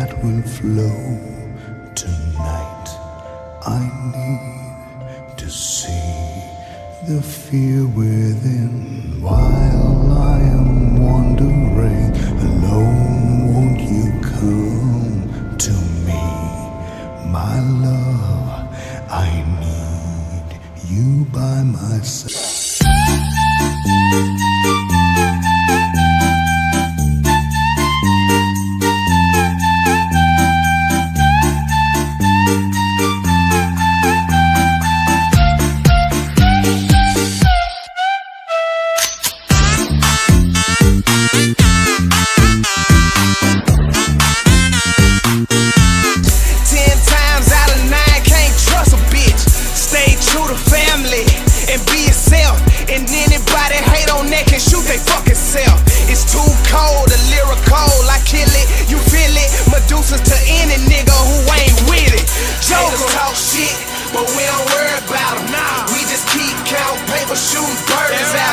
that will flow tonight. I need to see the fear within while I am wandering alone. Won't you come to me, my love? I need you by my side. But we don't worry about them. Nah. We just keep count paper, shooting birds out.